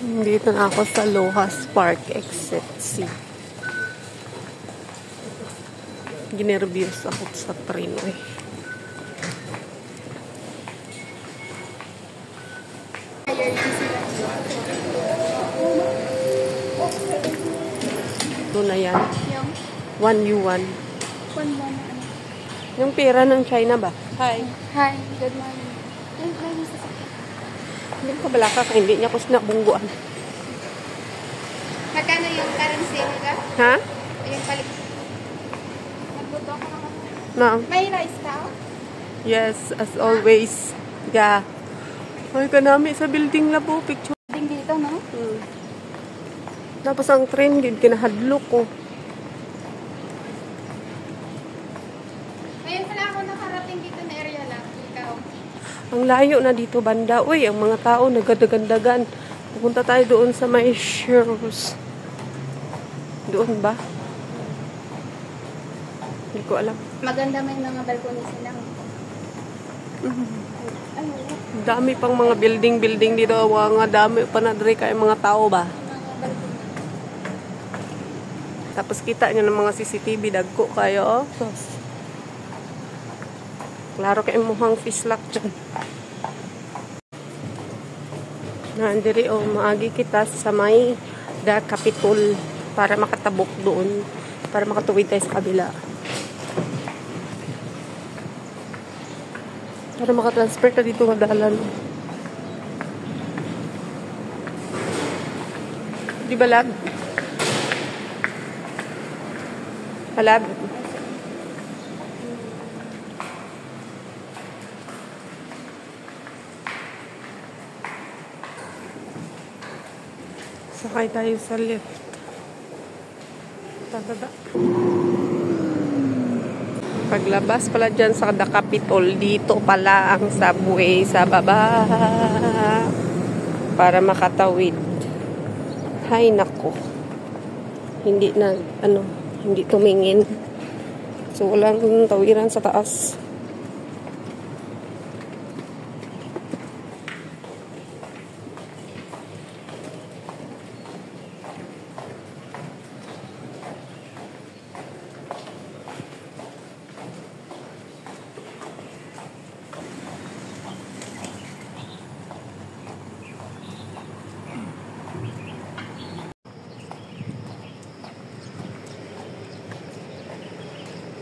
Dito na ako sa Lohas Park Exit C. Ginervyos ako sa train eh. Ito na yan. 1 yuan. Yung pera ng China ba? Hi. Hi. Good morning. Hindi ka balaka ka, hindi niya ko sinabungguan. Magkano yung currency nila? Ha? Yung palit. Nagluto ako naman. No. May rice ka? Yes, as always. Yeah. Ay, kanami sa building na po. Picture. Building dito, no? Tapos ang train, kinahadlok ko. Ngayon pala ako nakarating dito na area lang. Ikaw. Ang layo na dito banda. Uy, ang mga tao nagadagandagan. Pupunta tayo doon sa may shows. Doon ba? Hindi ko alam. Maganda may mga balcony silang. Dami pang mga building dito. Mga dami pa na dre kay mga tao ba? Tapos kita nyo ng mga CCTV. Dagko kayo. Oh. Klaro kayo muhang fish lock dyan. Nandiri o maagi kita sa may The Capitol para makatabok doon. Para makatuwid tayo sa kabila. Para makatransfer ka dito madalan. Di ba lag? Palag? Sakay tayo sa lift. Tadada. Paglabas pala dyan sa The Capitol, dito pala ang subway sa baba. Para makatawid. Hay nako. Hindi na, hindi tumingin. So, walang tawiran sa taas.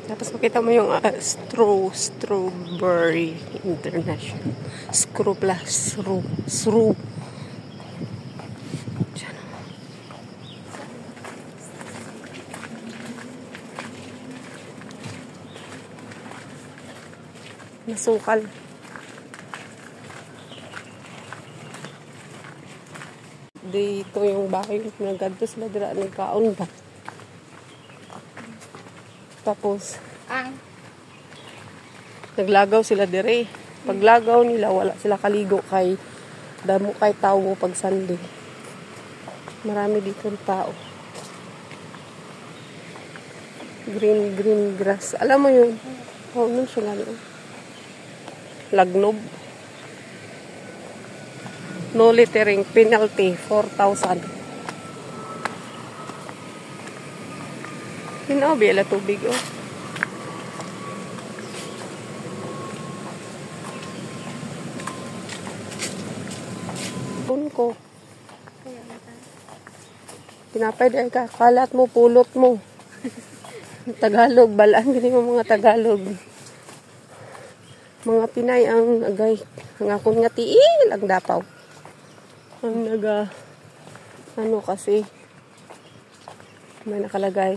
Tapos makita mo yung Strawberry International. Screw plus. Sru. Diyan. Nasukal. Dito yung bahay. Nagado sila dira ng kaon ba? Tapos, naglagaw sila dire. Paglagaw nila, wala sila kaligo kay damo kay tao pag Sunday. Marami dito tao. Green grass. Alam mo yun? Oh, nun siya lang. Lagnob. No littering. Penalty. 4,000. Pinabi ala tubig oh. Ko. Pinapay di ka. Kalat mo, pulot mo. Tagalog. Balaan gini mo mga Tagalog. Mga Pinay ang agay. Ang akong nga tiil ang dapaw. Ang kasi may nakalagay.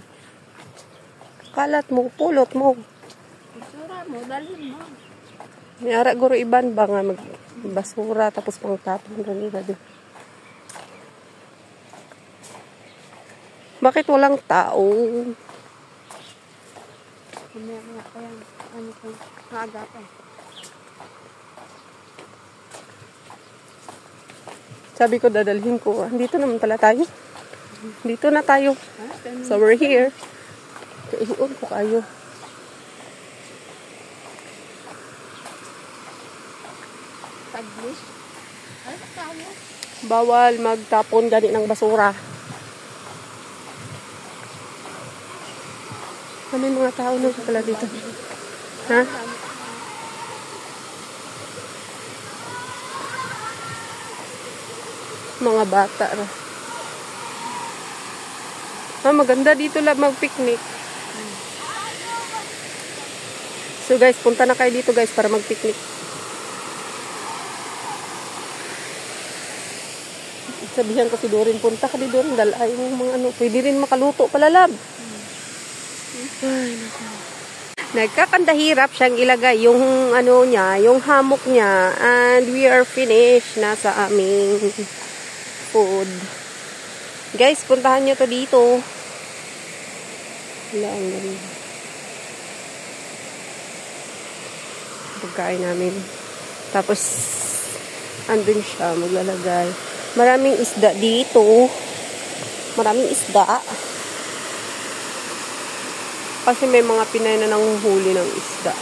Kalat mo, pulot mo. Basura mo, dalhin mo. Niyara guro iban ba nga magbasura tapos pang tapon nila din. Bakit walang tao? Kumaya pa yan. Ano ko? Naagapan. Sabi ko dadalhin ko. Dito naman pala tayo. Dito na tayo. So we're here. Kaihuon ko kayo. Taglish. Ay, tayo. Bawal magtapon gani ng basura. Ano yung mga tao na pala dito? Ha? Mga bata. Maganda dito lang mag-picnic. So guys, punta na kayo dito guys para mag-picnic. Sabihan ko si Dorin, punta ka di Dorin, dalay mo mga ano. Pwede rin makaluto pala, lab. Ay, naku. Nagkakandahirap siyang ilagay yung ano niya, yung hammock niya. And we are finished na sa aming food. Guys, puntahan nyo to dito. Wala, ang ganda. Pagkain namin. Tapos, andun siya, maglalagay. Maraming isda dito. Maraming isda. Kasi may mga Pinay na nanguhuli ng isda.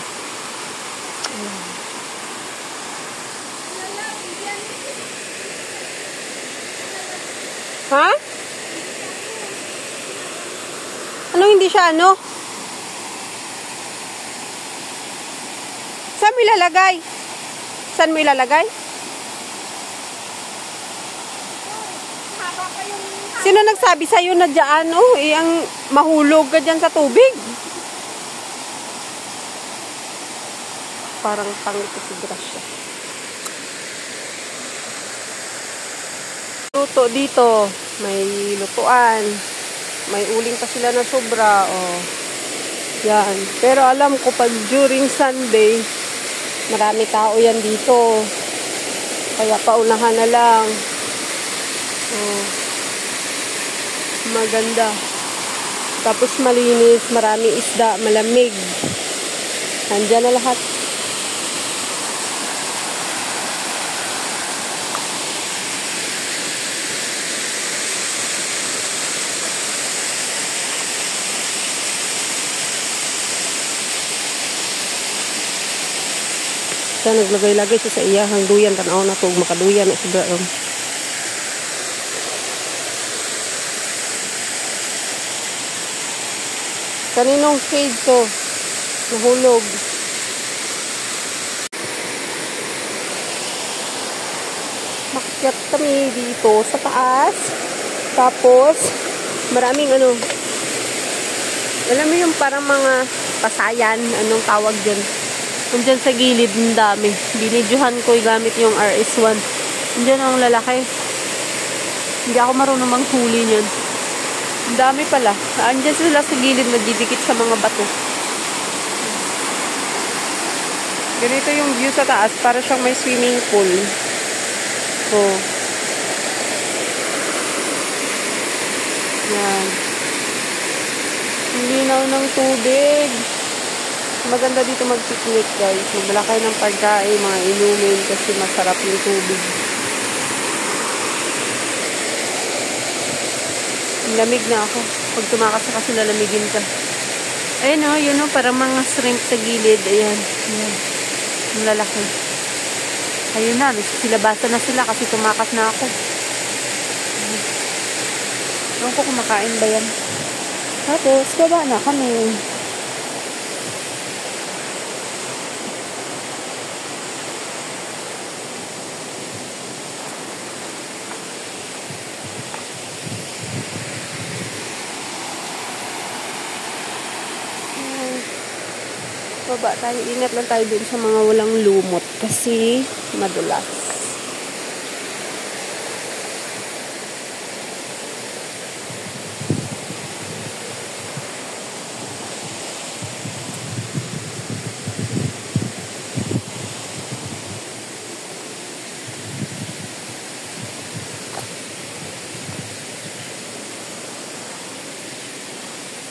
Ha? Ano hindi siya ano? Saan mo ilalagay? Saan mo ilalagay? Sino nagsabi sa'yo na dyan, oh, ang mahulog ka dyan sa tubig? Parang pangit si Gracia. Luto dito. May lutuan. May uling pa sila na sobra, oh. Yan. Pero alam ko pag during Sunday, marami tao yan dito. Kaya paunahan na lang. Oh. Maganda. Tapos malinis, marami isda, malamig. Nandiyan na lahat. Siya naglagay-lagay siya sa iyahang duyan. Tanaw na ito, makaduyan na siya. Kaninong cage to? Nahulog. Makyat kami dito sa taas. Tapos, maraming ano. Alam mo yung parang mga pasayan. Anong tawag dyan? Nandyan sa gilid, ang dami. Binidyohan ko gamit yung RS1. Nandyan ang lalaki. Hindi ako marunong manghuli niyan. Ang dami pala. Andyan sila sa gilid, nagdidikit sa mga bato. Ganito yung view sa taas. Para siyang may swimming pool. So, yan. Ang linaw ng tubig. Maganda dito mag-picnic guys. Magdala kayo ng pagkain, mga inumin kasi masarap yung tubig. Lamig na ako. Pag tumakas ka kasi lalamigin ka. Ayun o, yun o, parang mga shrimp sa gilid. Ayan. Ayan. Ang lalaki. Ayun na, silabasan na sila kasi tumakas na ako. Ewan ko kumakain ba yan. Tapos, baba na kami. Baba tayo, ingat lang tayo dun sa mga walang lumot kasi madulas.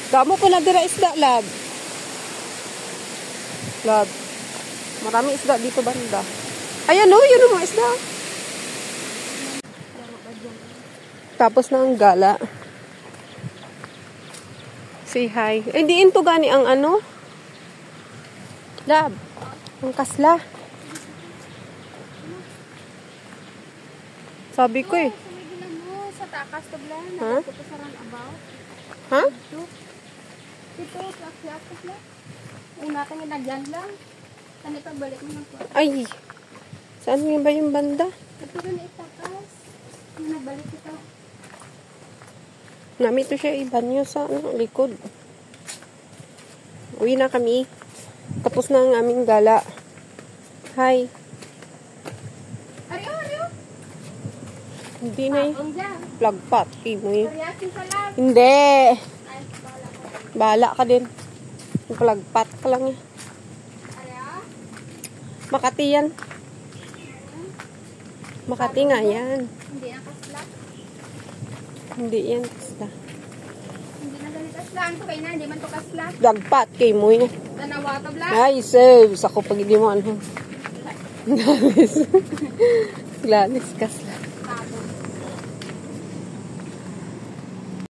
Damo po na dira isda, lab. Lab. Marami isda dito banda. Ayan o, yun ang mga isda. Tapos na ang gala. Say hi. Eh, di into gani ang ano? Lab. Ang kasla. Sabi ko eh. Sumigilan mo sa takas to blan. Ha? Nagpo to sa runabout. Ha? Dito, klak-klak to blan. Una tang inagyan lang. Tani pa balik mo ng kwarto. Ay. Saan nga ba yung banda? Ito rin itakas. Nagbalik ito. Namito siya ibanyo sa likod. Uwi na kami. Tapos na ang aming gala. Hi. Ariyo. Hindi na eh. Ang dyan. Plug pot. Mo eh. Pariyasin sa lab. Hindi. Ay, bala ko. Bahala ka din. Plug pot ka lang eh. Ariyo. Makati yan. Makati nga yan. Hindi na kaslak. Hindi yan. Basta. Hindi na ganito kaslan to kay na. Hindi man to kaslak. Plug pot kay mo eh. Tanawa to blan. Ay, saves. Ako pag hindi mo ano. Glanis. Glanis ka.